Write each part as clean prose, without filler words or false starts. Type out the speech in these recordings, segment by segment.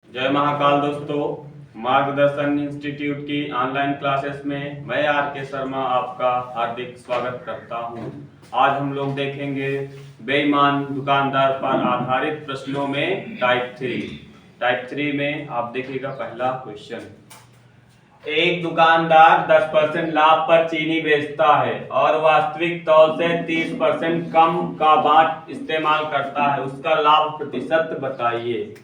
जय महाकाल दोस्तों, मार्गदर्शन इंस्टीट्यूट की ऑनलाइन क्लासेस में मैं आर.के. शर्मा आपका हार्दिक स्वागत करता हूं। आज हम लोग देखेंगे बेईमान दुकानदार पर आधारित प्रश्नों में टाइप थ्री में आप देखिएगा पहला क्वेश्चन। एक दुकानदार 10% लाभ पर चीनी बेचता है और वास्तविक तौल से 30% कम का बाट इस्तेमाल करता है, उसका लाभ प्रतिशत बताइए।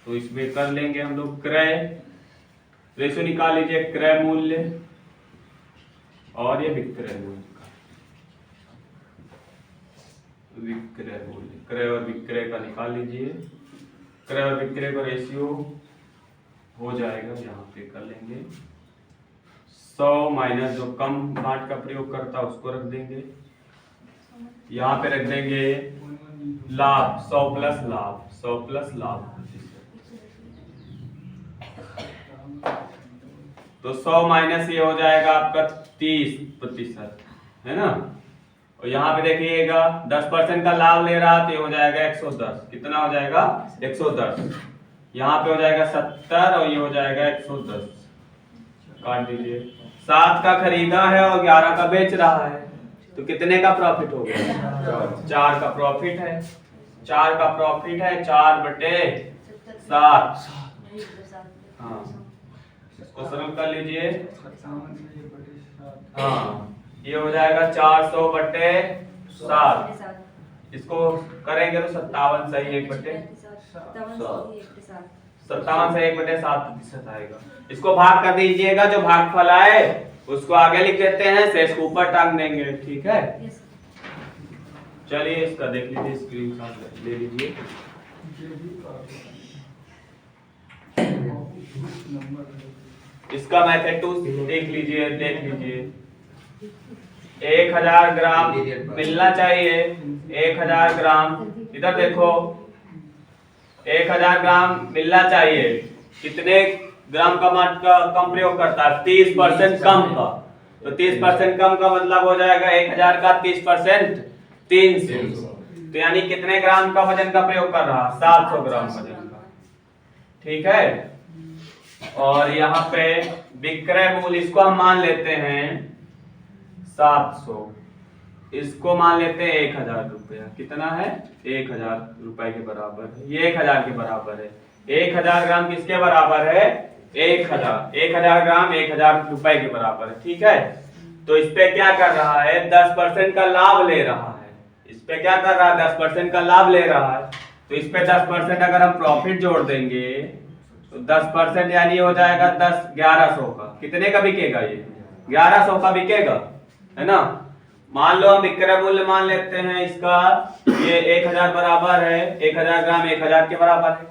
तो इसमें कर लेंगे हम लोग क्रय रेशो निकाल लीजिए, क्रय मूल्य और ये विक्रय मूल्य, क्रय और विक्रय का निकाल लीजिए। क्रय और विक्रय का रेशियो हो जाएगा, यहाँ पे कर लेंगे 100 माइनस जो कम बाट का प्रयोग करता है उसको रख देंगे, यहाँ पे रख देंगे लाभ 100 प्लस लाभ। तो 100 माइनस ये हो जाएगा आपका 30%, है ना। और यहाँ पे देखिएगा 10% का लाभ ले रहा तो ये हो जाएगा 110। कितना हो जाएगा? 110। यहाँ पे हो जाएगा 70 और ये हो जाएगा 110। काट दीजिए। 7 का खरीदा है और 11 का बेच रहा है, तो कितने का प्रॉफिट हो गया? 4 का प्रॉफिट है। 4/7। हाँ, इसको सरल कर लीजिए। हाँ, ये हो जाएगा 400/7। इसको करेंगे तो 57 सही 1/7 आएगा। इसको भाग कर दीजिएगा, जो भागफल आए उसको आगे लिख देते हैं, शेष को ऊपर टांग देंगे, ठीक है। चलिए इसका देख लीजिए, स्क्रीनशॉट ले लीजिए। इसका मेथड 2 देख लीजिए। 1000 ग्राम मिलना चाहिए। 1000 ग्राम, इधर देखो, 1000 ग्राम मिलना चाहिए। कितने ग्राम का बाट का कम प्रयोग करता है? 30% कम का। तो 30% कम का मतलब हो जाएगा 1000 का 30% 300। तो यानी कितने ग्राम का वजन का प्रयोग कर रहा? 700 ग्राम वजन का, ठीक है। और यहाँ पे विक्रय मूल्य, इसको हम मान लेते हैं 700, इसको मान लेते हैं 1000 रुपया। कितना है? 1000 रुपए के बराबर है। ये 1000 के बराबर है। 1000 ग्राम किसके बराबर है? 1000 ग्राम 1000 रुपए के बराबर है, ठीक है। तो इस पे क्या कर रहा है? 10% का लाभ ले रहा है। इस पे क्या कर रहा है? 10% का लाभ ले रहा है। तो इस पे 10% अगर हम प्रॉफिट जोड़ देंगे तो 10% यानी हो जाएगा 1100 का। कितने का बिकेगा? ये 1100 का बिकेगा, है ना। मान लो हम विक्रय मूल्य मान लेते हैं इसका, ये 1000 बराबर है, 1000 ग्राम 1000 के बराबर है।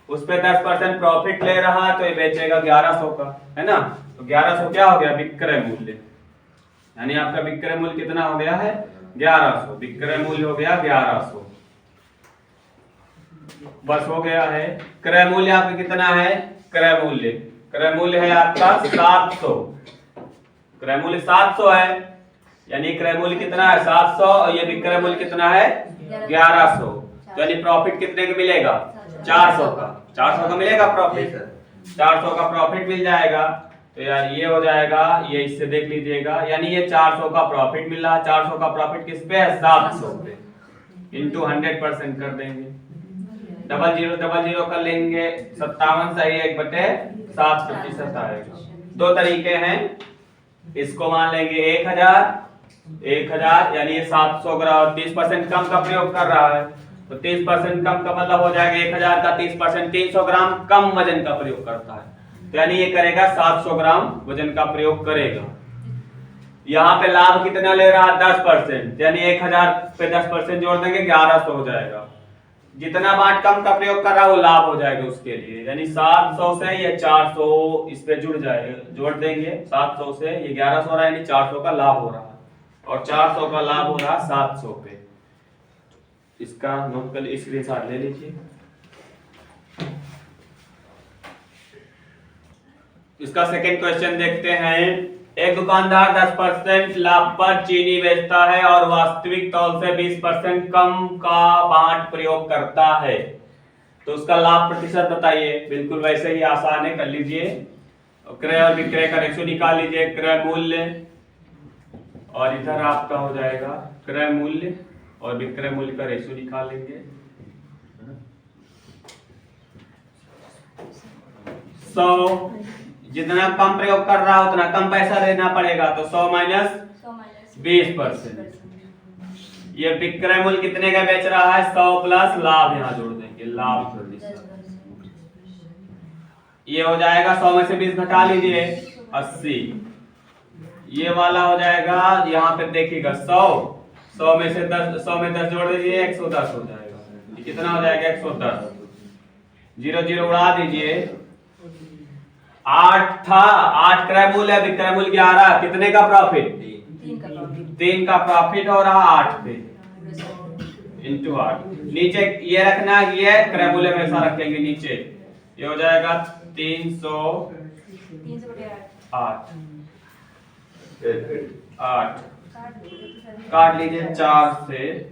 उस पे 10% प्रॉफिट ले रहा है तो ये बेचेगा 1100 का, है ना। तो 1100 क्या हो गया? विक्रय मूल्य। यानी आपका विक्रय मूल्य कितना हो गया है? 1100। विक्रय मूल्य हो गया 1100। बस हो गया है। क्रय मूल्य आपका कितना है? क्रय मूल्य है आपका 700। क्रय मूल्य 700 है, यानी क्रय मूल्य कितना है? 700। और ये विक्रय मूल्य कितना है? 1100। तो यानी प्रॉफिट कितने का मिलेगा? 400 का। 400 का मिलेगा प्रॉफिट। 400 का प्रॉफिट मिल जाएगा। तो यार ये हो जाएगा, ये इससे देख लीजिएगा, यानी ये 400 का प्रॉफिट मिल रहा है। 400 का प्रॉफिट किस पे है? 700 पे। इंटू 100% कर देंगे, 00 कर लेंगे, 57 सही 1/7% आएगा। दो तरीके हैं, इसको मान लेंगे 1000 यानी ये 700 ग्राम 30% कम का प्रयोग कर रहा है। तो 30% कम का मतलब हो जाएगा 1000 का 30% 300 ग्राम कम वजन का प्रयोग करता है। तो यानी ये करेगा 700 ग्राम वजन का प्रयोग करेगा। यहाँ पे लाभ कितना ले रहा है? 10%, यानी 1000 पे 10% जोड़ देंगे 1100 हो जाएगा। जितना बाट कम का प्रयोग कर रहा है वो लाभ हो जाएगा उसके लिए। यानी 700 से ये 400 इस पे जुड़ जाएगा, जोड़ देंगे 700 से ये 1100 हो रहा है, यानी 400 का लाभ हो रहा है। और 400 का लाभ हो रहा है 700 पे। इसका नोट कर, स्क्रीनशॉट ले लीजिए। इसका सेकंड क्वेश्चन देखते हैं। एक दुकानदार 10% लाभ पर चीनी बेचता है और वास्तविक तौल से 20% कम का बाट प्रयोग करता है। तो उसका लाभ प्रतिशत बताइए। बिल्कुल वैसे ही आसान है, कर लीजिए। क्रय और विक्रय का रेशो निकाल लीजिए। क्रय मूल्य और इधर आपका हो जाएगा क्रय मूल्य और विक्रय मूल्य का रेशो निकाल लेंगे। 100 जितना कम प्रयोग कर रहा उतना कम पैसा देना पड़ेगा, तो 100 माइनस 20%। ये विक्रय मूल्य कितने का बेच रहा है? 100 प्लस लाभ यहाँ जोड़ देंगे, लाभ प्रतिशत। ये हो जाएगा 100 में से 20 घटा लीजिए 80। ये वाला हो जाएगा, यहाँ पे देखिएगा 100 में से 10 जोड़ दीजिए 110 हो जाएगा। ये कितना हो जाएगा? 110। 0 0 उड़ा दीजिए। 8 था, 8 क्रय मूल्य, विक्रय मूल्य 11। कितने का प्रॉफिट? 3 का प्रॉफिट हो रहा 8 पे इंटू 8। नीचे ये रखना, ये क्रय मूल्य में ऐसा रखेंगे नीचे। ये हो जाएगा 308 काट लीजिए 4 से।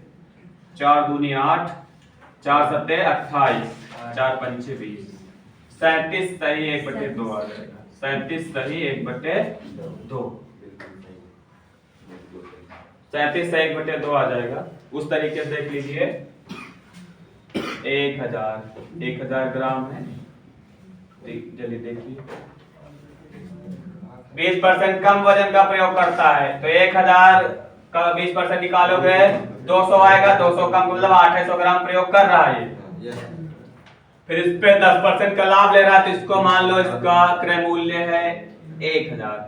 4 दूनी 8, 4 सत्ते 28, 4 पंचे 20। 37 सही 1/2 आ जाएगा। 37 सही 1/2। 37 सही 1/2 आ जाएगा। उस तरीके से देख लीजिए। 1000 ग्राम है। चलिए देखिए, 20% कम वजन का प्रयोग करता है, तो 1000 का 20% निकालोगे 200 आएगा। 200 कम मतलब 800 ग्राम प्रयोग कर रहा है ये। फिर इस पे 10% का लाभ ले रहा है, तो इसको मान लो इसका क्रय मूल्य है 1000,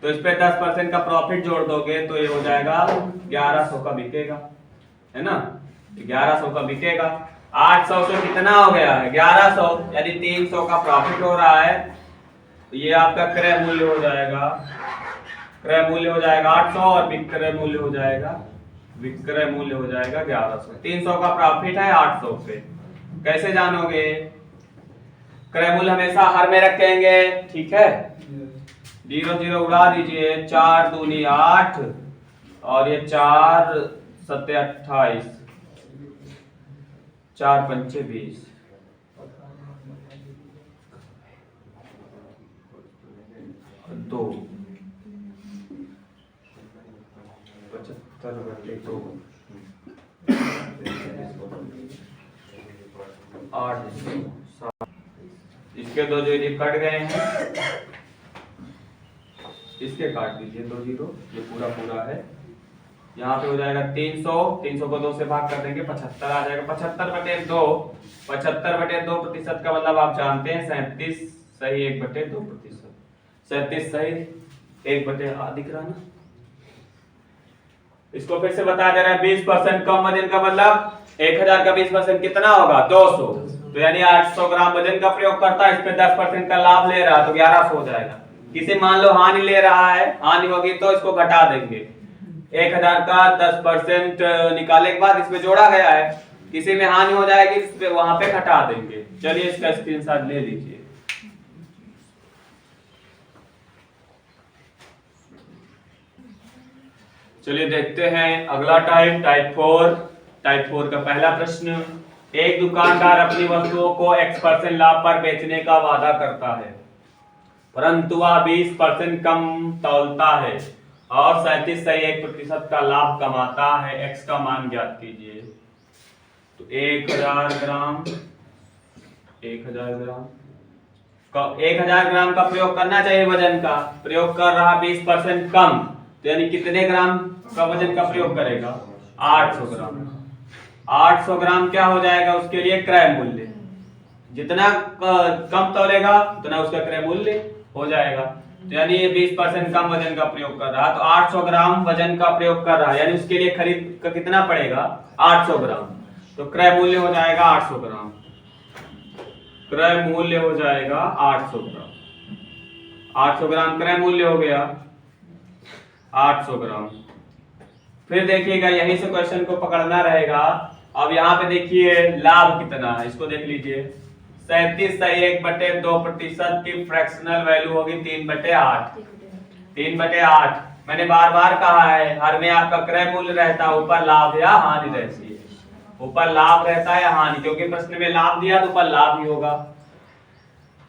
तो इस पे 10% का प्रॉफिट जोड़ दोगे तो ये हो जाएगा 1100 का बिकेगा, है ना? 1100 का बिकेगा। 800 से कितना हो गया है? 1100, यानी 300 का प्रॉफिट हो रहा है। तो ये आपका क्रय मूल्य हो जाएगा। क्रय मूल्य हो जाएगा 800 और विक्रय मूल्य हो जाएगा 1100। 300 का प्रॉफिट है 800 पे। कैसे जानोगे? क्रय मूल्य हमेशा हर में रखेंगे, ठीक है? 0 0 उड़ा दीजिए। 4 दूनी 8 और ये 4 सत्ते 28, 4 पंचे 20। 2 75/2 8 7। इसके 2 0 कट गए हैं, इसके काट दीजिए 2 0। ये पूरा पूरा है। यहाँ पे हो जाएगा 300 को 2 से भाग कर देंगे 75 आ जाएगा। 75/2 प्रतिशत का मतलब आप जानते हैं 37 सही 1/2%। 37 सही 1/8 दिख रहा ना? इसको फिर से बता दे रहा है। 20% कम वजन का मतलब 1000 का 20% कितना होगा? 200। तो यानी 800 ग्राम वजन का प्रयोग करता है, इस पे 10% का लाभ ले रहा है, तो 1100 हो जाएगा। किसी मान लो हानि ले रहा है, हानि होगी तो इसको घटा देंगे। 1000 का 10% निकालने के बाद इसमें जोड़ा गया है, किसी में हानि हो जाएगी इस पे वहां पे घटा देंगे। चलिए इसका स्क्रीनशॉट ले लीजिए। चलिए देखते हैं अगला टाइप 4 का पहला प्रश्न। एक दुकानदार अपनी वस्तुओं को X% लाभ पर बेचने का वादा करता है, परंतु वह 20% कम तौलता है और 37 सही 1% का लाभ कमाता है। X का मान ज्ञात कीजिए। तो 1000 ग्राम 1000 ग्राम का प्रयोग करना चाहिए। वजन का प्रयोग कर रहा 20% कम, तो यानी कितने ग्राम का वजन का प्रयोग करेगा? 800 ग्राम। 800 ग्राम क्या हो जाएगा? उसके लिए क्रय मूल्य जितना कम तौलेगा उतना उसका क्रय मूल्य हो जाएगा। तो यानी ये 20% कम वजन का प्रयोग कर रहा, तो 800 ग्राम वजन का प्रयोग कर रहा है, यानी उसके लिए खरीद का कितना पड़ेगा? 800 ग्राम। तो क्रय मूल्य हो जाएगा 800 ग्राम। क्रय मूल्य हो जाएगा 800 ग्राम। 800 ग्राम क्रय मूल्य हो गया 800 ग्राम। फिर देखिएगा यहीं से क्वेश्चन को पकड़ना रहेगा। अब यहाँ पे देखिए लाभ कितना है, इसको देख लीजिए। 37 सही 1/2% की फ्रैक्शनल वैल्यू होगी 3/8। 3/8 मैंने बार बार कहा है, हर में आपका क्रय मूल्य रहता है, ऊपर लाभ या हानि रहती है। ऊपर लाभ रहता है या हानि, क्योंकि प्रश्न में लाभ दिया तो ऊपर लाभ ही होगा।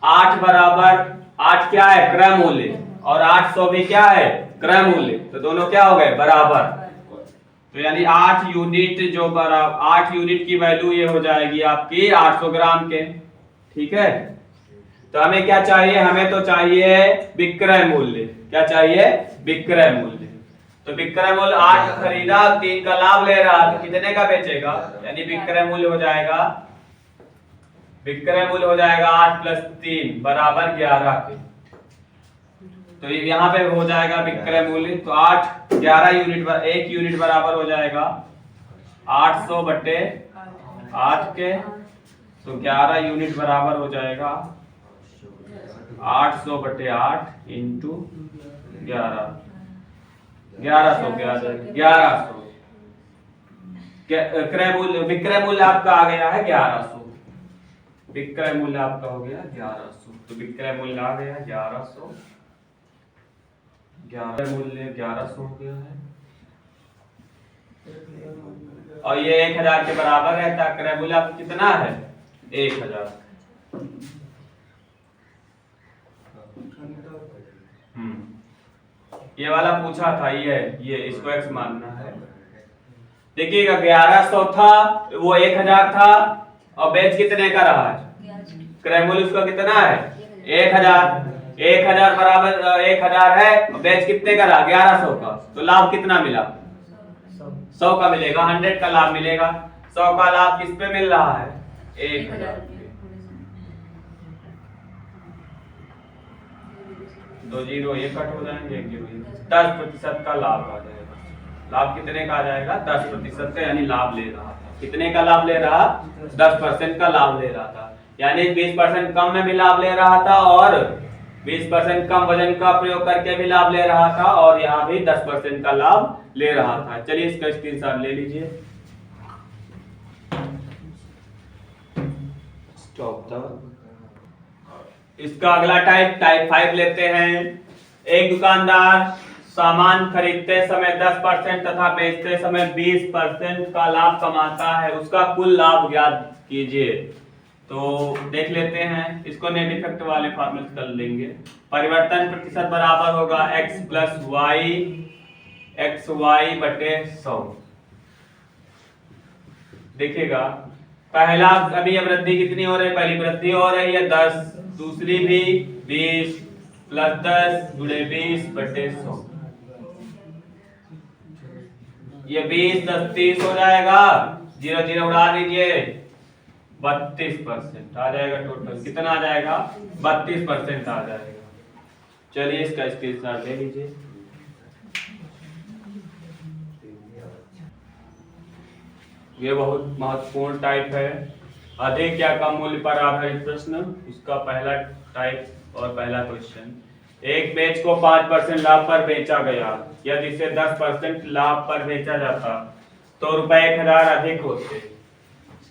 8 बराबर 8 क्या है क्रय मूल्य, और 800 भी क्या है क्रय मूल्य, तो दोनों क्या हो गए बराबर। तो यानी 8 यूनिट जो बराबर 8 यूनिट की वैल्यू ये हो जाएगी आपकी 800 ग्राम के। ठीक है, तो हमें क्या चाहिए, हमें तो चाहिए विक्रय मूल्य। क्या चाहिए, विक्रय मूल्य। तो विक्रय मूल्य 8 का खरीदा, 3 का लाभ ले रहा, तो कितने का बेचेगा, यानी विक्रय मूल्य हो जाएगा, विक्रय मूल्य हो जाएगा 8 + 3 बराबर 11 के। तो यहाँ पे हो जाएगा विक्रय मूल्य, तो 8 11 यूनिट 1 यूनिट बराबर हो जाएगा 800 बटे 8 के, तो 11 यूनिट बराबर हो जाएगा 800 बटे 8 इंटू 11, 1100 के आ जाएगा 1100। क्रय मूल्य विक्रय मूल्य आपका आ गया है 1100, विक्रय मूल्य आपका हो गया 1100। तो विक्रय मूल्य आ गया 1100, 11 मूल्य 1100 हो गया है, और ये 1000 के बराबर रहता है। क्रय मूल्य आपका कितना है 1000। ये वाला पूछा था, ये इसको x मानना है। देखिएगा 1100 था, वो 1000 था, और बेच कितने का रहा है, क्रय मूल्य उसका कितना है 1000। 1000 बराबर 1000 है, और बेच कितने का रहा 1100 का, तो लाभ कितना मिला 100 का मिलेगा, 100 का लाभ मिलेगा। 100 का लाभ किस पे मिल रहा है 1000। 2 0 ये कट हो जाएंगे, 1 0 10% का लाभ आ जाएगा। लाभ कितने का आ जाएगा 10% का, यानी लाभ ले रहा था, कितने का लाभ ले रहा 10% का लाभ ले रहा था, यानी 20% कम में भी लाभ ले रहा था, और 20% कम वजन का प्रयोग करके भी लाभ ले रहा था, और यहाँ भी 10% का लाभ ले रहा था। चलिए इसका स्क्रीनशॉट ले लीजिए। Stop the. इसका अगला टाइप 5 लेते हैं। एक दुकानदार सामान खरीदते समय 10% तथा बेचते समय 20% का लाभ कमाता है, उसका कुल लाभ ज्ञात कीजिए। तो देख लेते हैं, इसको नेट इफेक्ट वाले फॉर्मूले कर लेंगे। परिवर्तन प्रतिशत बराबर होगा x + y, xy बटे 100। देखिएगा पहला अभी ये वृद्धि कितनी हो रही है, पहली वृद्धि हो रही है 10, दूसरी भी 20 + 10 × 20 बटे 100। ये 20 10 30 हो जाएगा, 0 0 उड़ा दीजिए, 32% आ जाएगा। टोटल कितना आ जाएगा 32% आ जाएगा। चलिए इसका स्क्रीनशॉट ले लीजिए। ये बहुत महत्वपूर्ण टाइप है, अधिक या कम मूल्य पर आधारित प्रश्न, इसका पहला टाइप और पहला क्वेश्चन। एक बेच को 5% लाभ पर बेचा गया, यदि इसे 10% लाभ पर बेचा जाता तो रुपए 1000 अधिक होते।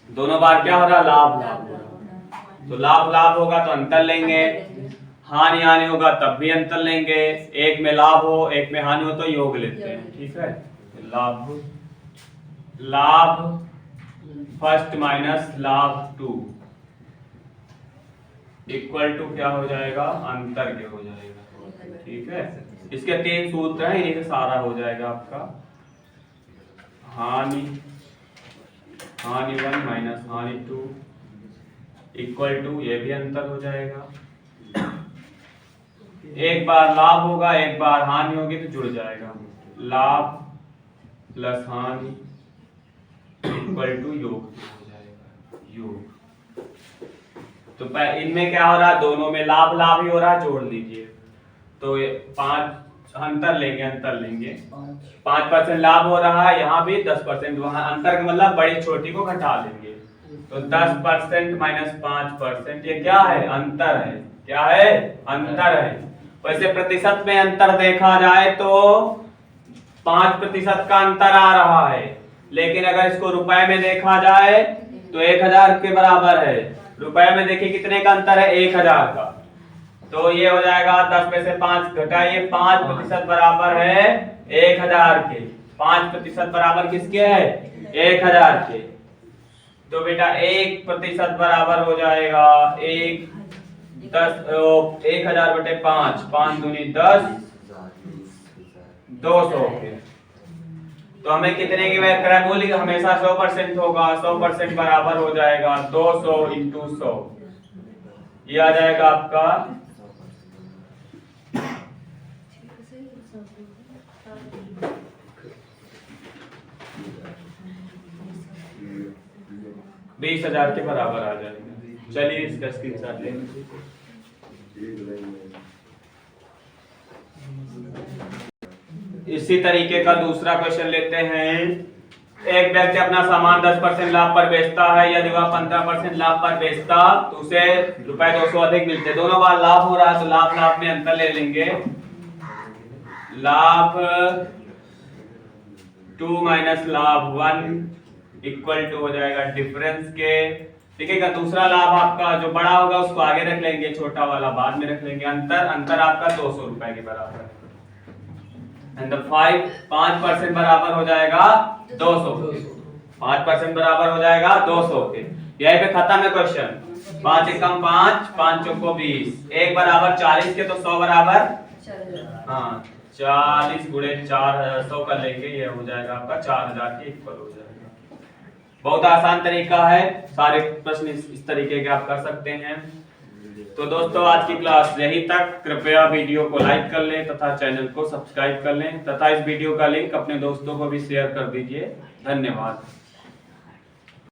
दोनों बार क्या हो रहा, लाभ लाभ हो रहा। तो लाभ लाभ होगा तो अंतर लेंगे, हानि हानि होगा तब भी अंतर लेंगे। एक में लाभ हो एक में हानि हो तो योग लेते हैं। ठीक है, लाभ लाभ फर्स्ट माइनस लाभ 2 इक्वल टू क्या हो जाएगा, अंतर के हो जाएगा। ठीक है, इसके 3 सूत्र हैं, इन्हीं से सारा हो जाएगा आपका। हानि 1 माइनस हानि 2 इक्वल टू, ये भी अंतर हो जाएगा। एक बार लाभ होगा एक बार हानि होगी तो जुड़ जाएगा, लाभ प्लस हानि इक्वल टू योग हो जाएगा, योग। तो इनमें क्या हो रहा है, दोनों में लाभ लाभ ही हो रहा है, जोड़ लीजिए। तो 5 अंतर लेंगे 5% लाभ हो रहा है, यहाँ भी 10%, वहां अंतर का मतलब बड़ी छोटी को घटा लेंगे। तो 10% माइनस 5%, ये क्या है, अंतर है। क्या है, अंतर है। वैसे प्रतिशत में अंतर देखा जाए तो 5% का अंतर आ रहा है, लेकिन अगर इसको रुपए में देखा जाए तो 1000 के बराबर है। रुपए में देखिए कितने का अंतर है, 1000 का। तो ये हो जाएगा 10 में से 5 घटाइए, 5% बराबर है 1000 के। 5% बराबर किसके है, 1000 के। तो बेटा 1% बराबर हो जाएगा 1000/5, 5 दूनी 10, 200 के। तो हमें कितने की वैल्यू क्रय मूल्य हमेशा 100% होगा, 100% बराबर हो जाएगा 200 × 100, ये आ जाएगा आपका 20,000 के बराबर आ जाएगा। चलिए इसका स्क्रीनशॉट ले लीजिए। इसी तरीके का दूसरा क्वेश्चन लेते हैं। एक व्यक्ति अपना सामान 10% लाभ पर बेचता है, यदि वह 15% लाभ पर बेचता तो उसे ₹200 अधिक मिलते। दोनों बार लाभ हो रहा है तो लाभ में अंतर ले लेंगे। लाभ 2 माइनस लाभ 1 इक्वल टू हो जाएगा डिफरेंस के, ठीक है। दूसरा लाभ आपका जो बड़ा होगा उसको आगे रख लेंगे, छोटा वाला बाद में रख लेंगे। अंतर आपका 200 रुपए के बराबर है। एंड 5% बराबर हो जाएगा 200 के, 5% बराबर हो जाएगा 200 के। यहीं पे खत्म है क्वेश्चन। 5 एकम 5, 5 चौको 20, 1 बराबर 40 के, तो 100 बराबर 40 × 4,100 कर लेंगे, ये हो जाएगा आपका 4,000 के इक्वल हो जाएगा। बहुत आसान तरीका है, सारे प्रश्न इस तरीके के आप कर सकते हैं। तो दोस्तों आज की क्लास यहीं तक। कृपया वीडियो को लाइक कर लें तथा चैनल को सब्सक्राइब कर लें तथा इस वीडियो का लिंक अपने दोस्तों को भी शेयर कर दीजिए। धन्यवाद।